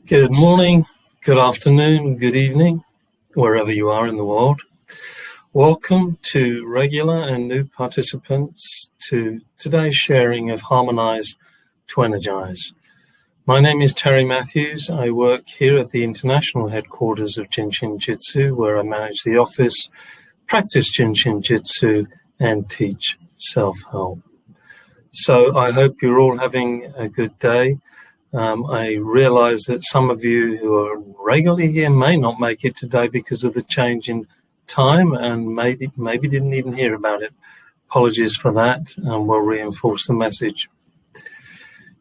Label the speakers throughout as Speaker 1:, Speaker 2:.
Speaker 1: Good morning, good afternoon, good evening, wherever you are in the world. Welcome to regular and new participants to today's sharing of Harmonize, 2Energize. My name is Terry Matthews. I work here at the international headquarters of Jin Shin Jyutsu, where I manage the office, practice Jin Shin Jyutsu, and teach self-help. So I hope you're all having a good day. I realize that some of you who are regularly here may not make it today because of the change in time and maybe didn't even hear about it. Apologies for that, and we'll reinforce the message.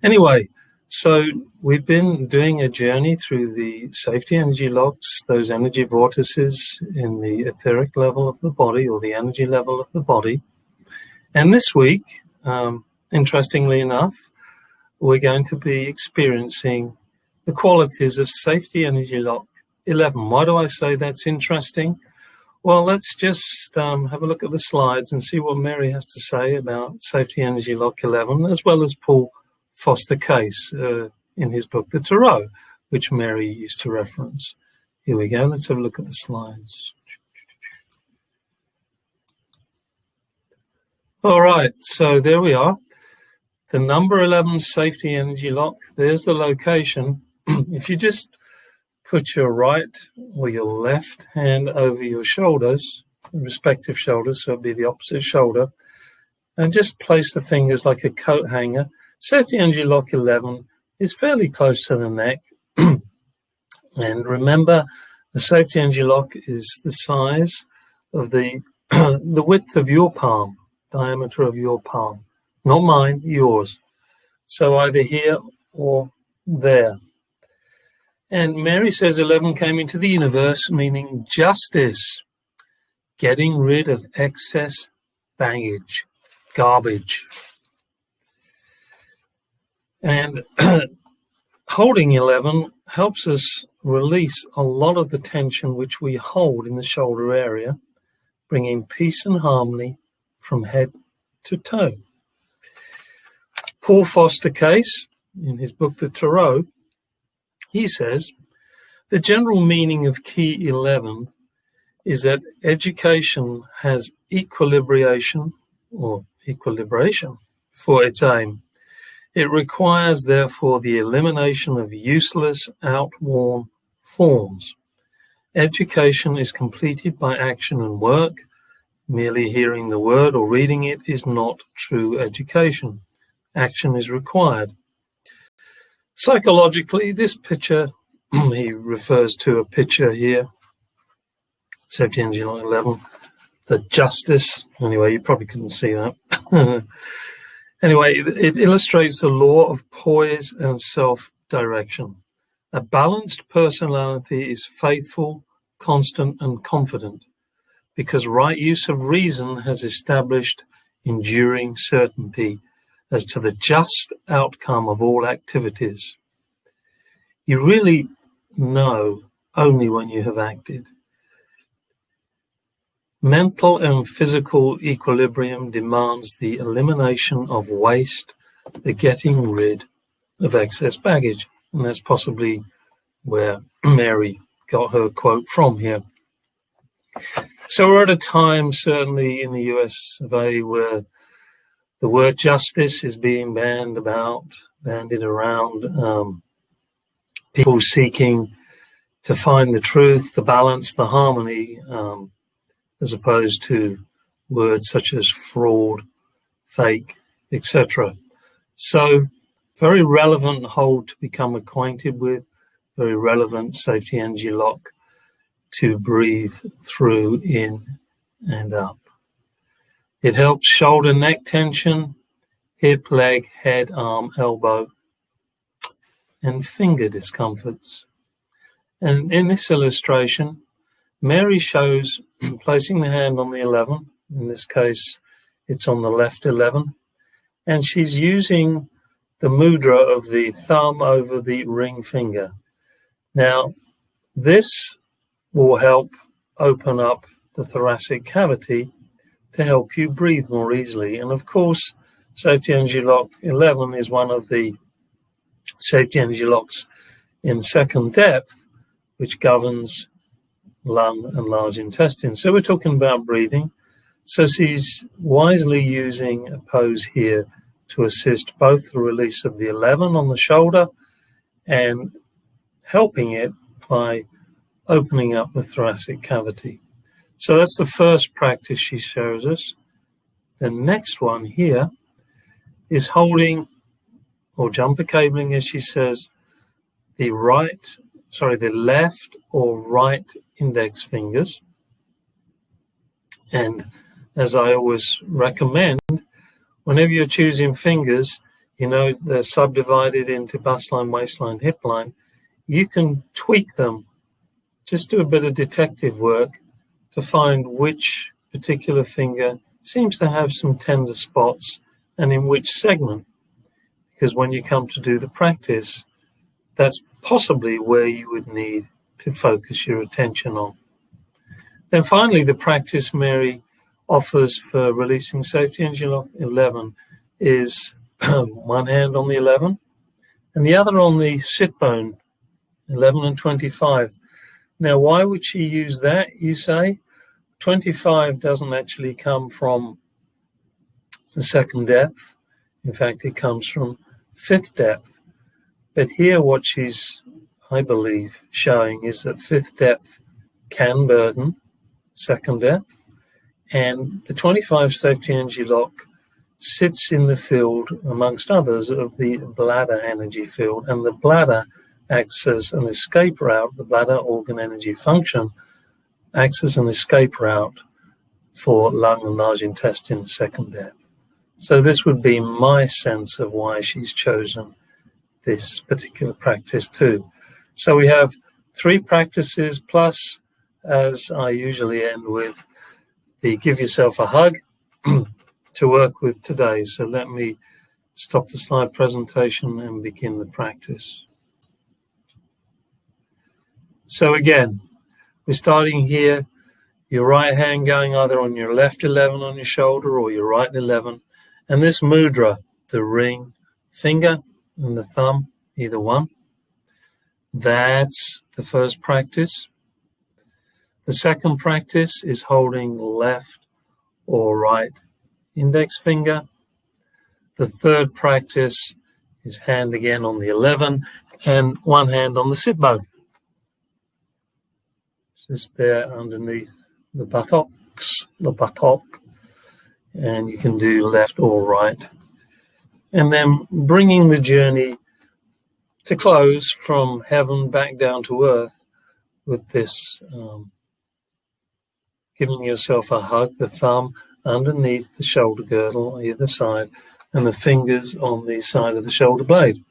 Speaker 1: Anyway, so we've been doing a journey through the safety energy locks, those energy vortices in the etheric level of the body or the energy level of the body. And this week, interestingly enough, we're going to be experiencing the qualities of Safety Energy Lock 11. Why do I say that's interesting? Well, let's just have a look at the slides and see what Mary has to say about Safety Energy Lock 11, as well as Paul Foster Case in his book, The Tarot, which Mary used to reference. Here we go. Let's have a look at the slides. All right, so there we are. The number 11 safety energy lock, there's the location. If you just put your right or your left hand over your shoulders, respective shoulders, so it'd be the opposite shoulder, and just place the fingers like a coat hanger. Safety energy lock 11 is fairly close to the neck. And remember, the safety energy lock is the size of the width of your palm, diameter of your palm. Not mine, yours. So either here or there. And Mary says 11 came into the universe, meaning justice, getting rid of excess baggage, garbage. And holding 11 helps us release a lot of the tension which we hold in the shoulder area, bringing peace and harmony from head to toe. Paul Foster Case, in his book, The Tarot, he says, the general meaning of key 11 is that education has equilibration or equilibration for its aim. It requires, therefore, the elimination of useless, outworn forms. Education is completed by action and work. Merely hearing the word or reading it is not true education. Action is required. Psychologically, this picture, he refers to a picture here, Safety Energy Lock 11, the justice. Anyway, you probably couldn't see that. Anyway, it illustrates the law of poise and self-direction. A balanced personality is faithful, constant, and confident because right use of reason has established enduring certainty as to the just outcome of all activities. You really know only when you have acted. Mental and physical equilibrium demands the elimination of waste, the getting rid of excess baggage. And that's possibly where Mary got her quote from here. So we're at a time, certainly in the US of A, where the word justice is being bandied around. People seeking to find the truth, the balance, the harmony, as opposed to words such as fraud, fake, etc. So very relevant hold to become acquainted with, very relevant safety energy lock to breathe through, in and up. It helps shoulder, neck tension, hip, leg, head, arm, elbow, and finger discomforts. And in this illustration, Mary shows placing the hand on the 11. In this case, it's on the left 11. And she's using the mudra of the thumb over the ring finger. Now, this will help open up the thoracic cavity to help you breathe more easily. And of course, Safety Energy Lock 11 is one of the safety energy locks in second depth, which governs lung and large intestine. So we're talking about breathing. So she's wisely using a pose here to assist both the release of the 11 on the shoulder and helping it by opening up the thoracic cavity. So that's the first practice she shows us. The next one here is holding or jumper cabling, as she says, the left or right index fingers. And as I always recommend, whenever you're choosing fingers, you know they're subdivided into bust line, waistline, hip line. You can tweak them, just do a bit of detective work to find which particular finger seems to have some tender spots and in which segment. Because when you come to do the practice, that's possibly where you would need to focus your attention on. Then finally, the practice Mary offers for releasing safety engine lock 11 is one hand on the 11 and the other on the sit bone, 11 and 25. Now, why would she use that, you say? 25 doesn't actually come from the second depth. In fact, it comes from fifth depth. But here what she's, I believe, showing is that fifth depth can burden second depth. And the 25 safety energy lock sits in the field, amongst others, of the bladder energy field. And the bladder acts as an escape route. The bladder organ energy function acts as an escape route for lung and large intestine second depth. So this would be my sense of why she's chosen this particular practice too. So we have 3 practices plus, as I usually end with, the give yourself a hug to work with today. So let me stop the slide presentation and begin the practice. So again, we're starting here, your right hand going either on your left 11 on your shoulder or your right 11. And this mudra, the ring finger and the thumb, either one, that's the first practice. The second practice is holding left or right index finger. The third practice is hand again on the 11 and one hand on the sit bone. Just there underneath the buttocks, the buttock, and you can do left or right. And then bringing the journey to close from heaven back down to earth with this giving yourself a hug, the thumb underneath the shoulder girdle on either side and the fingers on the side of the shoulder blade.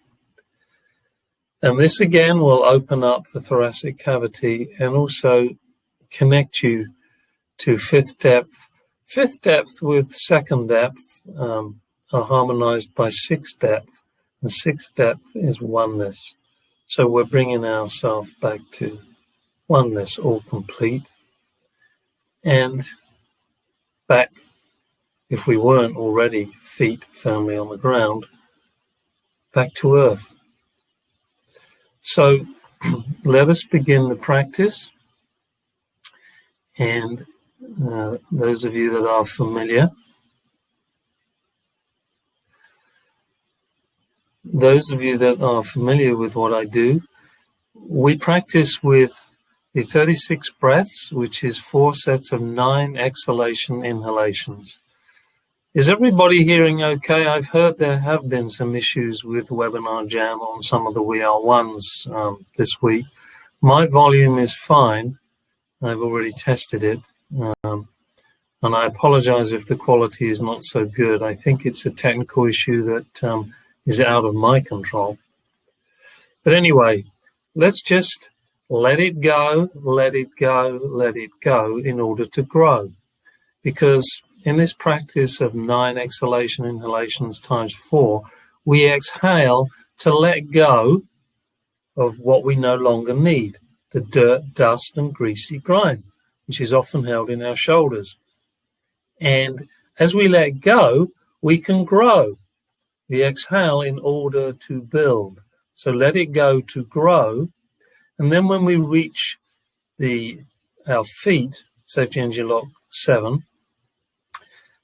Speaker 1: And this again will open up the thoracic cavity and also connect you to fifth depth. Fifth depth with second depth are harmonized by sixth depth, and sixth depth is oneness. So we're bringing ourselves back to oneness, all complete, and back, if we weren't already, feet firmly on the ground, back to earth. So let us begin the practice. And those of you that are familiar, with what I do, we practice with the 36 breaths, which is 4 sets of 9 exhalation inhalations. Is everybody hearing okay? I've heard there have been some issues with Webinar Jam on some of the We Are Ones this week. My volume is fine. I've already tested it. And I apologize if the quality is not so good. I think it's a technical issue that is out of my control. But anyway, let's just let it go, let it go, let it go in order to grow. Because in this practice of 9 exhalation inhalations times 4, we exhale to let go of what we no longer need, the dirt, dust, and greasy grime, which is often held in our shoulders. And as we let go, we can grow. We exhale in order to build. So let it go to grow. And then when we reach our feet, safety engine lock 7,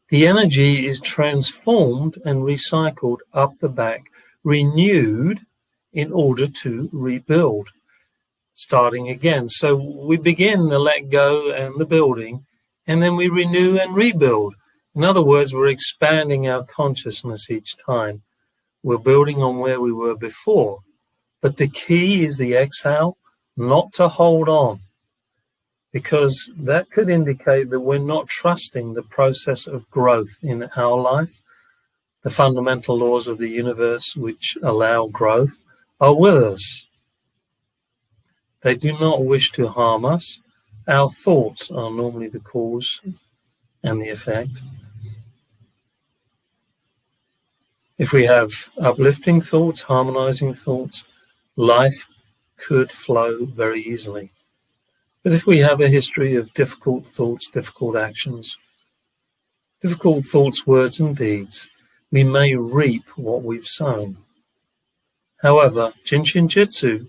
Speaker 1: the energy is transformed and recycled up the back, renewed in order to rebuild, starting again. So we begin the let go and the building, and then we renew and rebuild. In other words, we're expanding our consciousness each time. We're building on where we were before. But the key is the exhale, not to hold on, because that could indicate that we're not trusting the process of growth in our life. The fundamental laws of the universe which allow growth are with us. They do not wish to harm us. Our thoughts are normally the cause and the effect. If we have uplifting thoughts, harmonizing thoughts, life could flow very easily. But if we have a history of difficult thoughts, difficult actions, difficult thoughts, words, and deeds, we may reap what we've sown. However, Jin Shin Jyutsu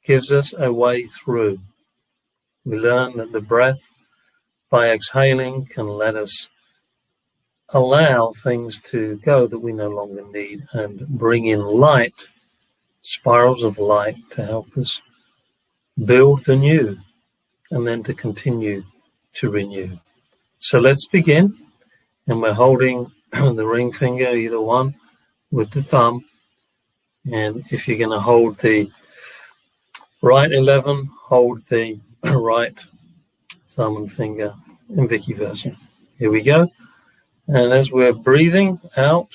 Speaker 1: gives us a way through. We learn that the breath, by exhaling, can let us allow things to go that we no longer need and bring in light, spirals of light to help us build the new and then to continue to renew. So let's begin. And we're holding the ring finger, either one, with the thumb. And if you're going to hold the right 11, hold the right thumb and finger and vice versa. Here we go. And as we're breathing out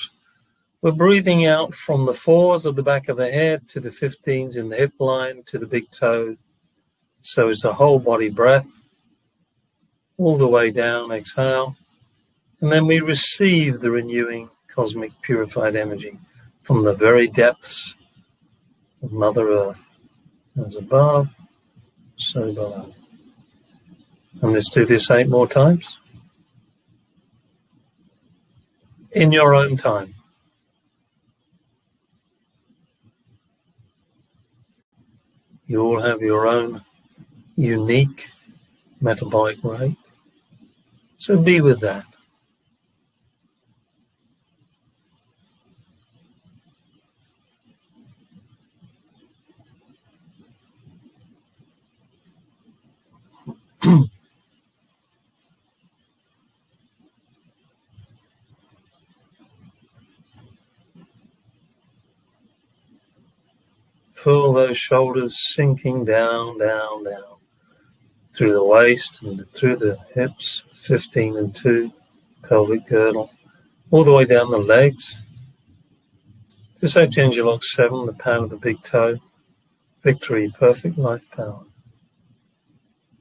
Speaker 1: from the 4s of the back of the head to the 15s in the hip line to the big toe. So it's a whole body breath all the way down, exhale. And then we receive the renewing cosmic purified energy from the very depths of Mother Earth. As above, so below. And let's do this 8 more times. In your own time. You all have your own unique metabolic rate. So be with that. Feel those shoulders sinking down, down, down, through the waist and through the hips, 15 and 2, pelvic girdle, all the way down the legs, to safety engine lock 7, the pad of the big toe, victory, perfect life power.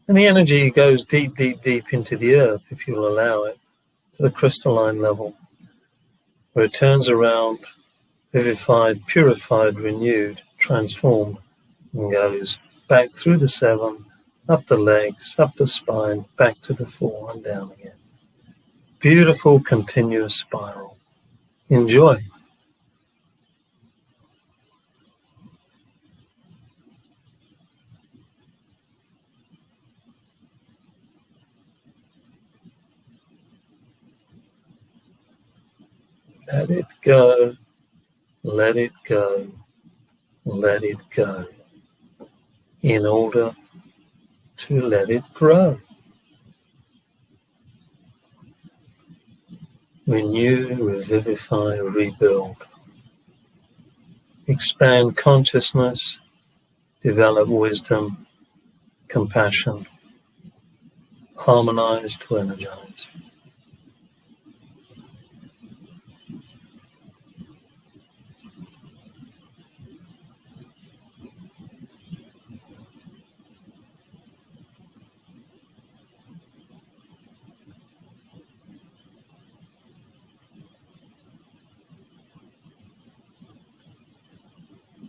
Speaker 1: And the energy goes deep, deep, deep into the earth, if you'll allow it, to the crystalline level, where it turns around, vivified, purified, renewed, transformed, and goes back through the 7, up the legs, up the spine, back to the 4, and down again. Beautiful, continuous spiral. Enjoy. Let it go, let it go, let it go, in order to let it grow. Renew, revivify, rebuild. Expand consciousness, develop wisdom, compassion. Harmonize to energize.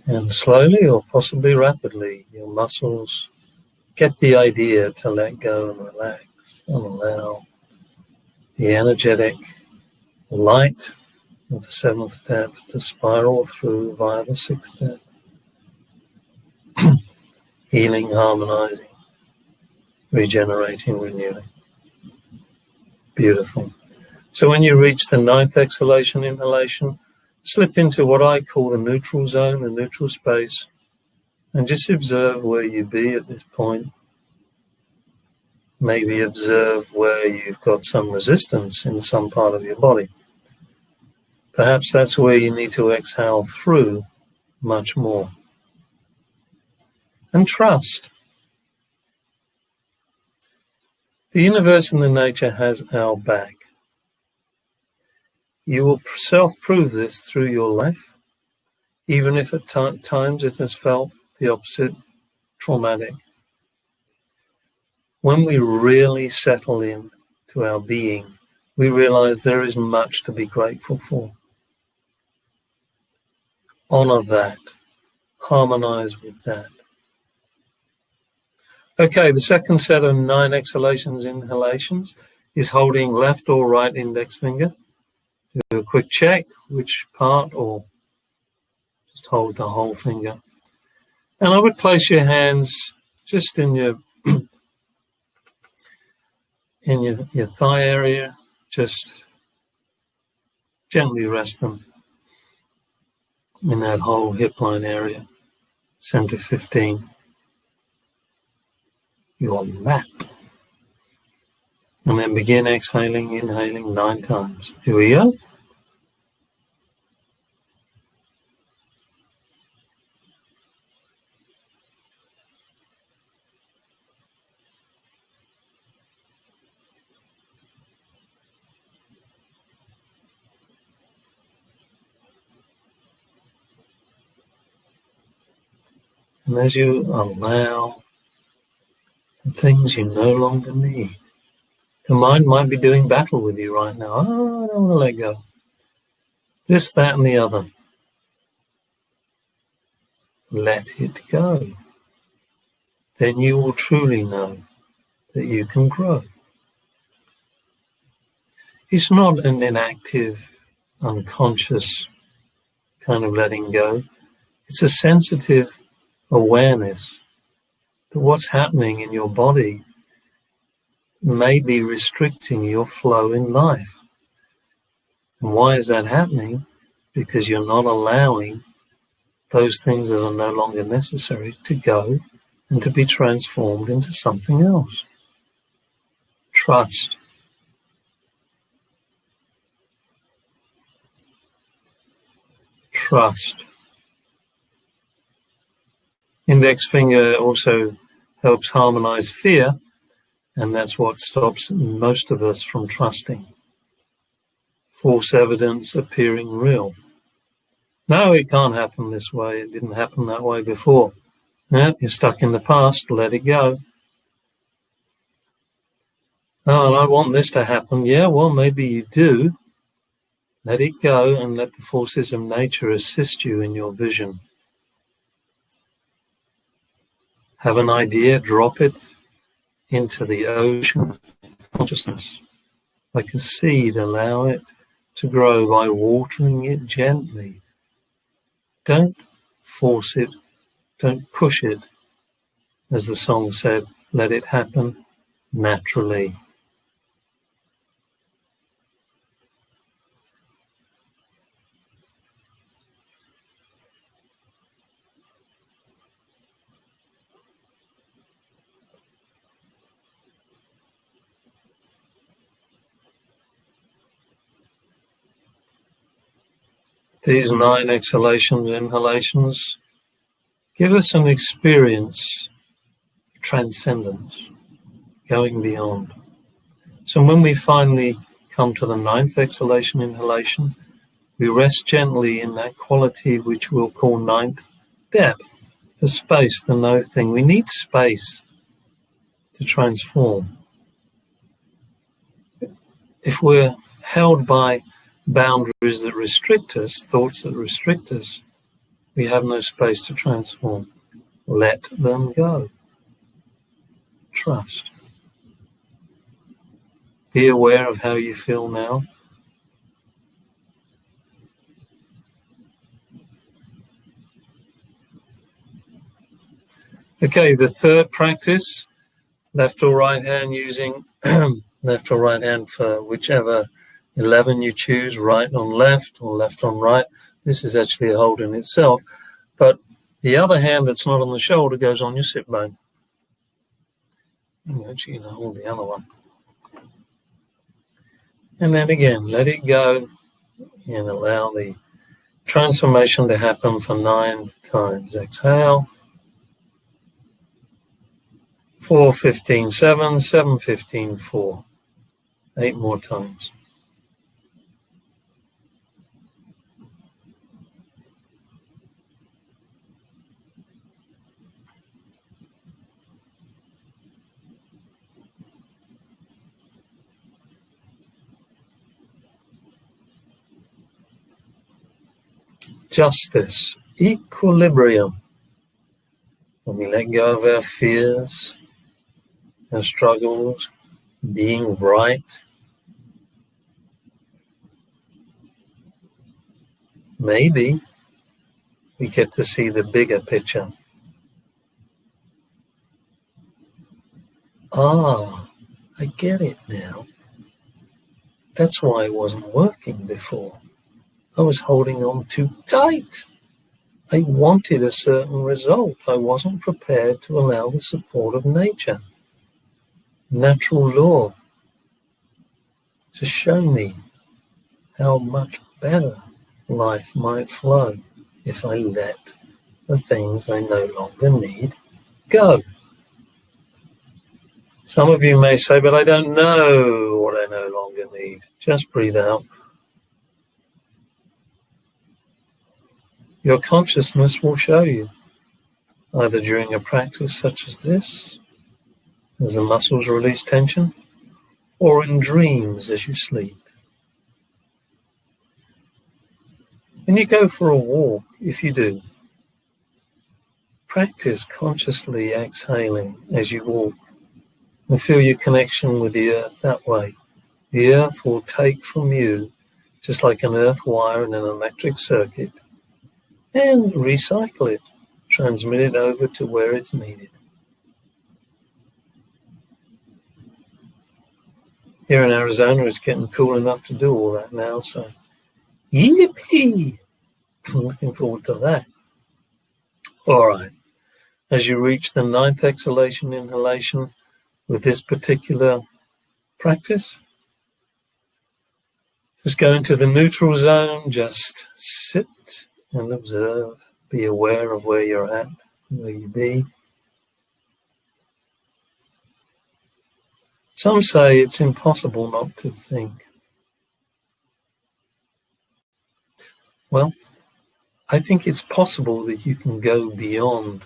Speaker 1: And slowly or possibly rapidly, your muscles get the idea to let go and relax and allow the energetic light of the 7th depth to spiral through via the 6th depth healing, harmonizing, regenerating, renewing. Beautiful. So when you reach the 9th exhalation, inhalation, slip into what I call the neutral zone, the neutral space, and just observe where you be at this point. Maybe observe where you've got some resistance in some part of your body. Perhaps that's where you need to exhale through much more. And trust. The universe and the nature has our back. You will self-prove this through your life, even if at times it has felt the opposite, traumatic. When we really settle in to our being, we realize there is much to be grateful for. Honor that. Harmonize with that. Okay, the second set of 9 exhalations, inhalations is holding left or right index finger. Do a quick check, which part, or just hold the whole finger. And I would place your hands just in your your thigh area, just gently rest them in that whole hip line area, center 15, your lap. And then begin exhaling, inhaling 9 times. Here we go. And as you allow the things you no longer need, the mind might be doing battle with you right now. Oh, I don't want to let go. This, that, and the other. Let it go. Then you will truly know that you can grow. It's not an inactive, unconscious kind of letting go. It's a sensitive awareness that what's happening in your body may be restricting your flow in life. And why is that happening? Because you're not allowing those things that are no longer necessary to go and to be transformed into something else. Trust. Trust. Index finger also helps harmonize fear, and that's what stops most of us from trusting. False evidence appearing real. No, it can't happen this way. It didn't happen that way before. Yeah, you're stuck in the past. Let it go. Oh, and I want this to happen. Yeah, well, maybe you do. Let it go and let the forces of nature assist you in your vision. Have an idea, drop it into the ocean of consciousness. Like a seed, allow it to grow by watering it gently. Don't force it, don't push it. As the song said, let it happen naturally. These 9 exhalations, inhalations, give us an experience of transcendence, going beyond. So when we finally come to the 9th exhalation, inhalation, we rest gently in that quality which we'll call 9th depth, the space, the no thing. We need space to transform. If we're held by boundaries that restrict us, thoughts that restrict us, we have no space to transform. Let them go. Trust. Be aware of how you feel now. Okay, the third practice, left or right hand using left or right hand for whichever 11 you choose, right on left or left on right. This is actually a hold in itself, but the other hand that's not on the shoulder goes on your sit bone. You're actually going to hold the other one. And then again, let it go and allow the transformation to happen for 9 times. Exhale. 4, 15, 7, 7, 15, 4. 8 more times. Justice, equilibrium. When we let go of our fears, our struggles, being right, maybe we get to see the bigger picture. Ah, I get it now. That's why it wasn't working before. I was holding on too tight. I wanted a certain result. I wasn't prepared to allow the support of nature, natural law, to show me how much better life might flow if I let the things I no longer need go. Some of you may say, but I don't know what I no longer need. Just breathe out. Your consciousness will show you, either during a practice such as this, as the muscles release tension, or in dreams as you sleep. When you go for a walk, if you do, practice consciously exhaling as you walk and feel your connection with the earth that way. The earth will take from you, just like an earth wire in an electric circuit, and recycle it, transmit it over to where it's needed. Here in Arizona, it's getting cool enough to do all that now, so yippee! I'm looking forward to that. All right. As you reach the 9th exhalation, inhalation with this particular practice, just go into the neutral zone, just sit and observe. Be aware of where you're at, where you be. Some say it's impossible not to think. Well, I think it's possible that you can go beyond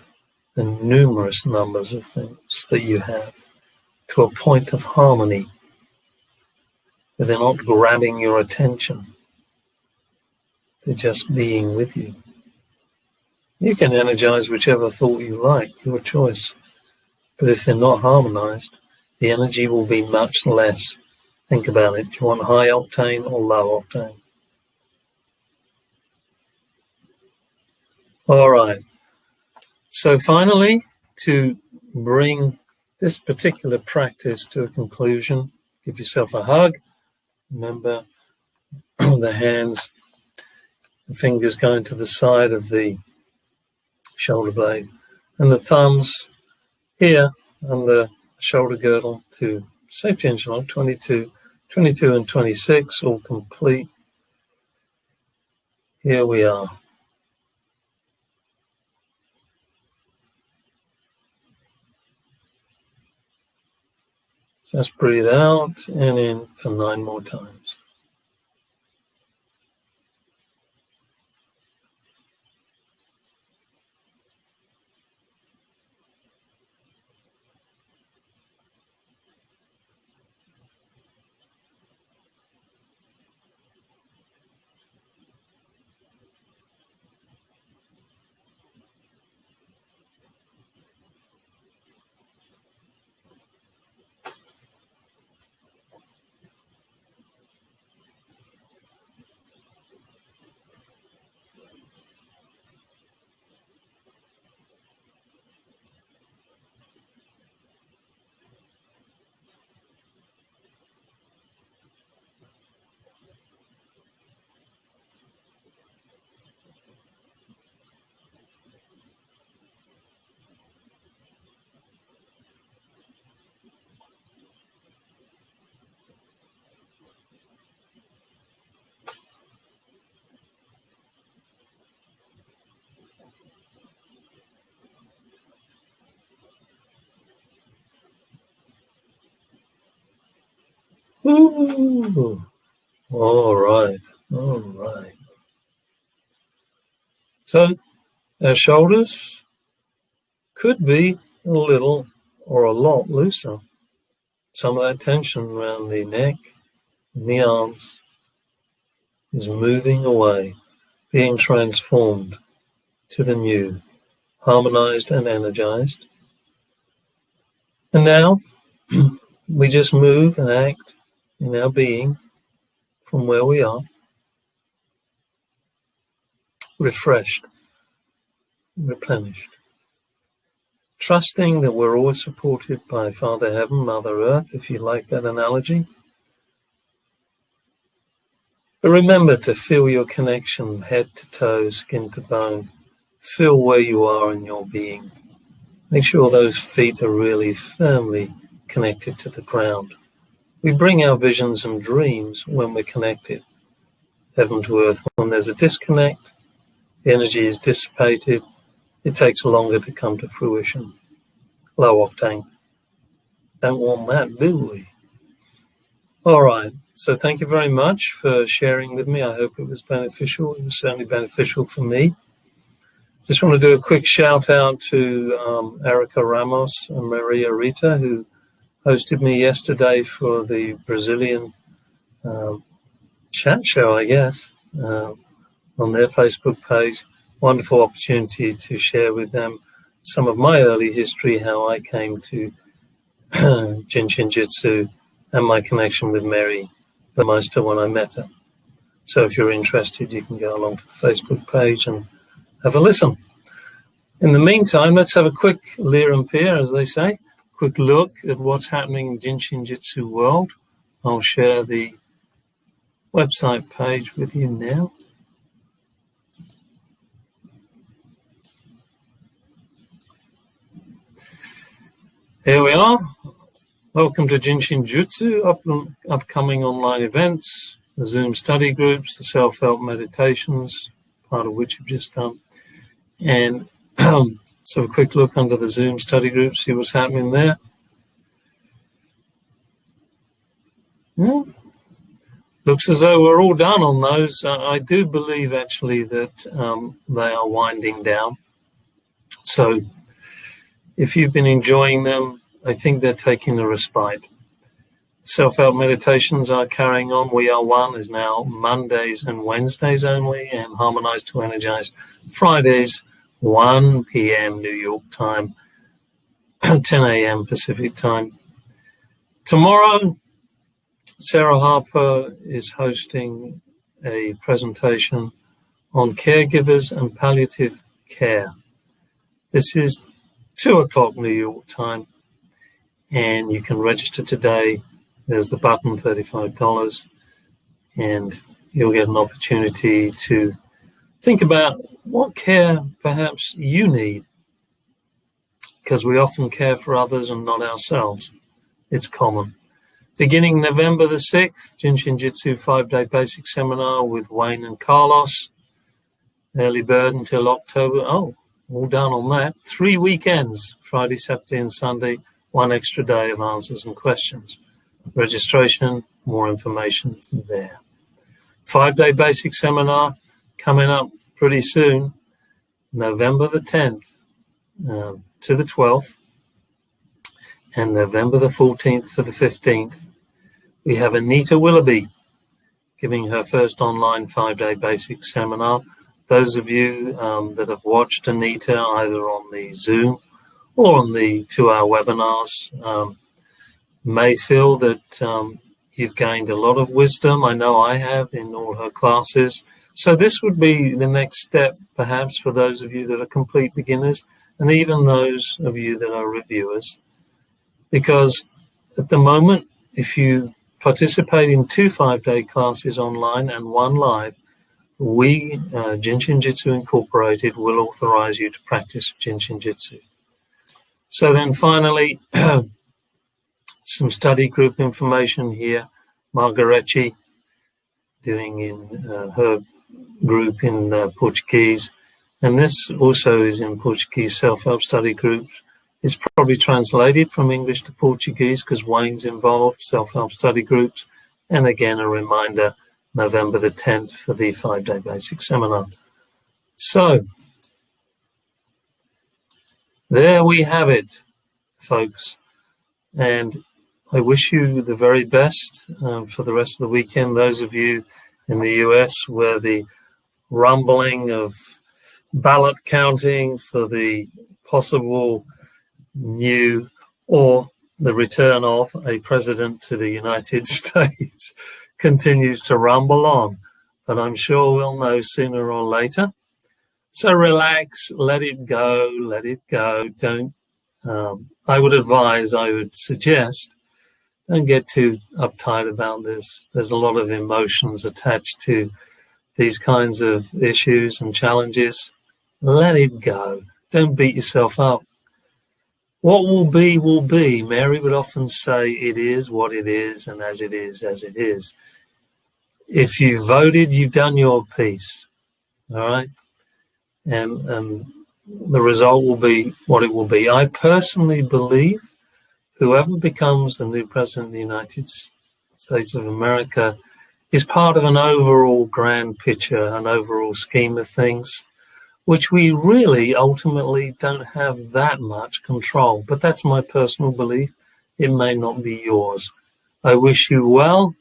Speaker 1: the numerous numbers of things that you have to a point of harmony where they're not grabbing your attention. They're just being with you. You can energize whichever thought you like, your choice. But if they're not harmonized, the energy will be much less. Think about it. Do you want high octane or low octane? All right. So finally, to bring this particular practice to a conclusion, give yourself a hug. Remember the hands and fingers going to the side of the shoulder blade, and the thumbs here on the shoulder girdle to safety interval 22, 22 and 26, all complete. Here we are. Just breathe out and in for 9 more times. Ooh. All right. So our shoulders could be a little or a lot looser. Some of that tension around the neck and the arms is moving away, being transformed to the new, harmonized and energized. And now we just move and act in our being from where we are, refreshed, replenished, trusting that we're always supported by Father Heaven, Mother Earth, if you like that analogy. But remember to feel your connection head to toe, skin to bone. Feel where you are in your being. Make sure those feet are really firmly connected to the ground. We bring our visions and dreams when we're connected, heaven to earth. When there's a disconnect, the energy is dissipated, it takes longer to come to fruition. Low octane. Don't want that, do we? All right. So thank you very much for sharing with me. I hope it was beneficial. It was certainly beneficial for me. Just want to do a quick shout out to Erica Ramos and Maria Rita, who hosted me yesterday for the Brazilian chat show, I guess, on their Facebook page. Wonderful opportunity to share with them some of my early history, how I came to Jin Shin Jyutsu and my connection with Mary Burmeister when I met her. So if you're interested, you can go along to the Facebook page and have a listen. In the meantime, let's have a quick Lear and Peer, as they say, quick look at what's happening in Jin Shin Jyutsu world. I'll share the website page with you now. Here we are. Welcome to Jin Shin Jyutsu, upcoming online events, the Zoom study groups, the self-help meditations, part of which you've just done. And so a quick look under the Zoom study groups, see what's happening there. Yeah. Looks as though we're all done on those. I do believe actually that they are winding down. So if you've been enjoying them, I think they're taking a respite. Self-help meditations are carrying on. We Are One is now Mondays and Wednesdays only, and Harmonize to Energize Fridays, 1 p.m. New York time, 10 a.m. Pacific time. Tomorrow, Sarah Harper is hosting a presentation on caregivers and palliative care. This is 2 o'clock New York time, and you can register today. There's the button, $35, and you'll get an opportunity to think about what care perhaps you need, because we often care for others and not ourselves. It's common. Beginning November the 6th, Jin Shin Jyutsu 5-day basic seminar with Wayne and Carlos. Early bird until October. Oh, all done on that. 3 weekends, Friday, Saturday, and Sunday. 1 extra day of answers and questions. Registration, more information there. 5-day basic seminar coming up pretty soon, November the 10th to the 12th, and November the 14th to the 15th. We have Anita Willoughby giving her first online 5-day basic seminar. Those of you that have watched Anita either on the Zoom or on the 2-hour webinars may feel that you've gained a lot of wisdom. I know I have in all her classes. So this would be the next step, perhaps, for those of you that are complete beginners and even those of you that are reviewers. Because at the moment, if you participate in 2 5-day classes online and 1 live, we, Jin Shin Jyutsu Incorporated, will authorize you to practice Jin Shin Jyutsu. So then finally, some study group information here. Margaretti doing in her group in Portuguese. And this also is in Portuguese self-help study groups. It's probably translated from English to Portuguese because Wayne's involved, self-help study groups, and again, a reminder, November the 10th for the 5-day basic seminar. So, there we have it, folks. And I wish you the very best for the rest of the weekend. Those of you in the US where the rumbling of ballot counting for the possible new or the return of a president to the United States continues to rumble on. But I'm sure we'll know sooner or later. So relax, let it go, let it go. Don't, I would suggest, don't get too uptight about this. There's a lot of emotions attached to these kinds of issues and challenges. Let it go. Don't beat yourself up. What will be, will be. Mary would often say, it is what it is, and as it is, as it is. If you voted, you've done your piece. All right? And the result will be what it will be. I personally believe whoever becomes the new president of the United States of America is part of an overall grand picture, an overall scheme of things, which we really ultimately don't have that much control. But that's my personal belief. It may not be yours. I wish you well.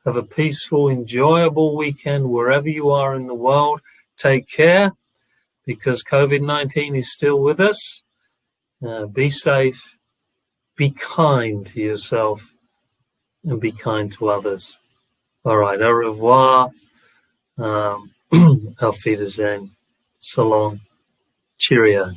Speaker 1: Have a peaceful, enjoyable weekend wherever you are in the world. Take care, because COVID-19 is still with us. Be safe. Be kind to yourself and be kind to others. All right, au revoir. Auf Wiedersehen. So long. Cheerio.